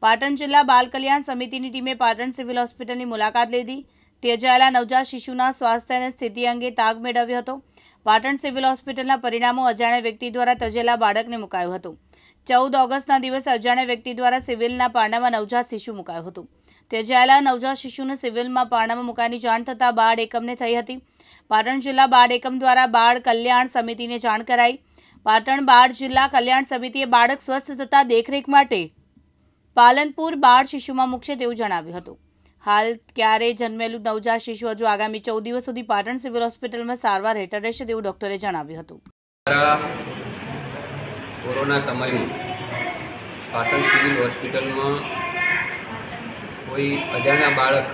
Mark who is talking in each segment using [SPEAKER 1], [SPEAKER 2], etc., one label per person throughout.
[SPEAKER 1] પાટણ જિલ્લા બાલ કલ્યાણ સમિતિની ટીમે પાટણ સિવિલ હોસ્પિટલની મુલાકાત લીધી। તેજાયેલા નવજાત શિશુના સ્વાસ્થ્ય અને સ્થિતિ અંગે તાગ મેળવ્યો હતો। પાટણ સિવિલ હોસ્પિટલના પરિણામો અજાણ્યા વ્યક્તિ દ્વારા તજેલા બાળકને મુકાયું હતું। 14 ઓગસ્ટના દિવસે અજાણ્યા વ્યક્તિ દ્વારા સિવિલના પારણામાં નવજાત શિશુ મુકાયું હતું। તેજાયેલા નવજાત શિશુને સિવિલમાં પારણામાં મુકાયાની જાણ થતાં બાળ એકમને થઈ હતી। પાટણ જિલ્લા બાળ એકમ દ્વારા બાળ કલ્યાણ સમિતિને જાણ કરાઈ। પાટણ બાળ જિલ્લા કલ્યાણ સમિતિએ બાળક સ્વસ્થ થતા દેખરેખ માટે પાલનપુર બાળ શિશુમાં મૂકશે તેવું જણાવ્યું હતું। હાલ ક્યારે જન્મેલું નવજાત શિશુ હજુ આગામી 14 દિવસ સુધી પાટણ સિવિલ હોસ્પિટલમાં સારવાર હેઠળ રહેશે તેવું ડોક્ટરે જણાવ્યું હતું।
[SPEAKER 2] કોરોના સમયમાં પાટણ સિવિલ હોસ્પિટલમાં કોઈ અજાણ્યા બાળક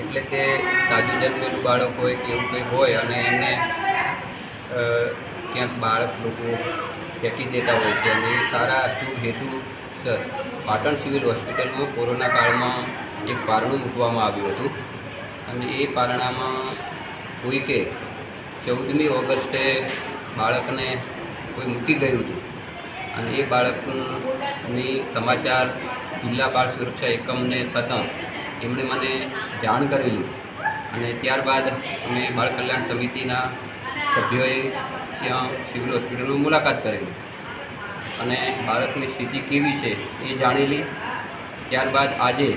[SPEAKER 2] એટલે કે તાજું જન્મેલું બાળક હોય કે એવું કંઈ હોય અને એમને ક્યાંક બાળક લોકો ફેંકી દેતા હોય છે અને એ સારા શુભ હેતુસર પાટણ સિવિલ હોસ્પિટલમાં કોરોના કાળમાં એક પારણું મૂકવામાં આવ્યું હતું અને એ પારણામાં કોઈકે 14મી ઓગસ્ટે બાળકને કોઈ મૂકી ગયું હતું અને એ બાળકની સમાચાર જિલ્લા બાળ સુરક્ષા એકમને થતાં એમણે મને જાણ કરેલી અને ત્યારબાદ અમે બાળ કલ્યાણ સમિતિના સભ્યોએ ત્યાં સિવિલ હોસ્પિટલમાં મુલાકાત કરેલી અને બાળકની સ્થિતિ કેવી છે એ જાણેલી। ત્યારબાદ આજે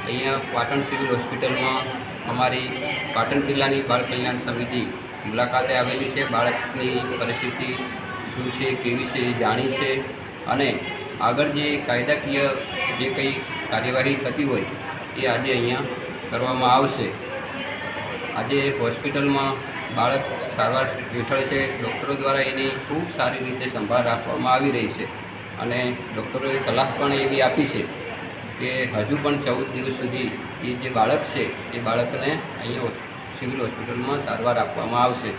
[SPEAKER 2] અહીંયા પાટણ સિવિલ હોસ્પિટલમાં અમારી પાટણ જિલ્લાની બાળ કલ્યાણ સમિતિ મુલાકાતે આવેલી છે। બાળકની પરિસ્થિતિ શું છે કેવી છે એ જાણી છે અને આગળ જે કાયદાકીય જે કંઈ કાર્યવાહી થતી હોય એ આજે અહીંયા કરવામાં આવશે। આજે હોસ્પિટલમાં બાળક સારવાર હેઠળ છે। ડૉક્ટરો દ્વારા એની ખૂબ સારી રીતે સંભાળ રાખવામાં આવી રહી છે અને ડૉક્ટરોએ સલાહ પણ એવી આપી છે કે હજુ પણ 14 દિવસ સુધી એ જે બાળક છે એ બાળકને અહીંયા સિવિલ હોસ્પિટલમાં સારવાર આપવામાં આવશે।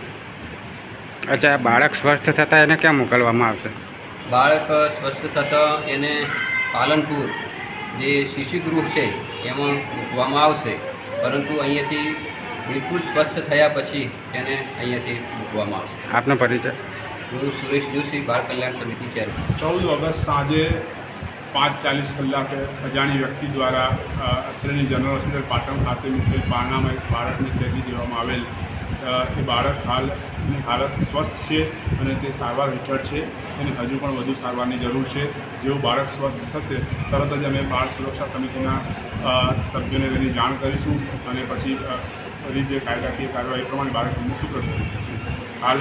[SPEAKER 3] અચ્છા, બાળક સ્વસ્થ થતાં એને ક્યાં મોકલવામાં આવશે?
[SPEAKER 2] બાળક સ્વસ્થ થતાં એને પાલનપુર જે શિશુગૃહ છે એમાં મૂકવામાં આવશે, પરંતુ અહીંયાથી બિલકુલ સ્વસ્થ થયા પછી તેને અહીંયાથી મૂકવામાં આવશે।
[SPEAKER 3] આપનો પરિચય?
[SPEAKER 2] હું સુરેશ જોશી, બાળ કલ્યાણ સમિતિ ચેરમેન।
[SPEAKER 4] 14 ઓગસ્ટ સાંજે 5:40 કલાકે અજાણી વ્યક્તિ દ્વારા અત્રેની જનરલ હોસ્પિટલ પાટણ ખાતે મૂકેલ પારણામાં એક બાળકને ત્યજી દેવામાં આવેલ। એ બાળક હાલની હાલત સ્વસ્થ છે અને તે સારવાર હેઠળ છે। એને હજુ પણ વધુ સારવારની જરૂર છે। જેવું બાળક સ્વસ્થ થશે તરત જ અમે બાળ સુરક્ષા સમિતિના સભ્યોને તેની જાણ કરીશું અને પછી ફરી જે કાયદાકીય કાર્યવાહી પ્રમાણે બાળકને સુપ્રત કરીશું। હાલ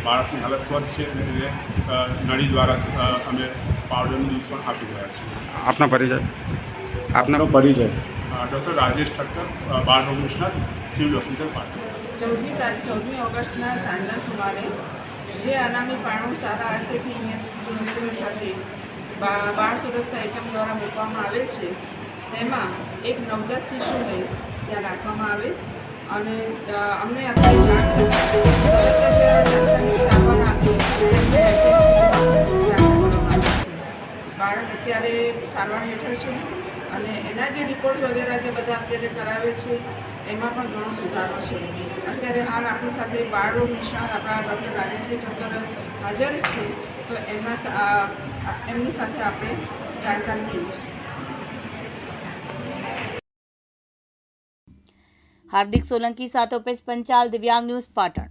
[SPEAKER 4] બાળકની હાલત સ્વસ્થ છે અને તેને નળી દ્વારા અમે પાવડરનું દૂધ પણ આપી રહ્યા છીએ।
[SPEAKER 3] આપનો પરિચય?
[SPEAKER 4] આપનો પરિચય? ડૉક્ટર રાજેશ ઠક્કર, બાળ રોગ નિષ્ણાત, સિવિલ હોસ્પિટલ પાટણ।
[SPEAKER 5] 14મી ઓગસ્ટના સાંજના સુમારે જે અનામી પારણું સારા આરસીથી અહીંયા સિવિલ હોસ્પિટલ ખાતે બાળ સુરક્ષા એકમ દ્વારા મૂકવામાં આવેલ છે, તેમાં એક નવજાત શિશુને ત્યાં રાખવામાં આવેલ અને અમને અત્યારે જાણ બાળક અત્યારે સારવાર હેઠળ છે અને એના જે રિપોર્ટ વગેરે જે બધા અત્યારે કરાવે છે એમાં પણ ઘણો સુધારો છે। અત્યારે હાલ આપણી સાથે બાળ રોગ નિષ્ણાત આપણા ડૉક્ટર રાજેશભાઈ ઠક્કર હાજર છે, તો એમની સાથે આપણે જાણકારી મેળવીશું।
[SPEAKER 1] હાર્દિક સોલંકી સાથે ઉપેશ પંચાલ, દિવ્યાંગ ન્યૂઝ, પાટણ।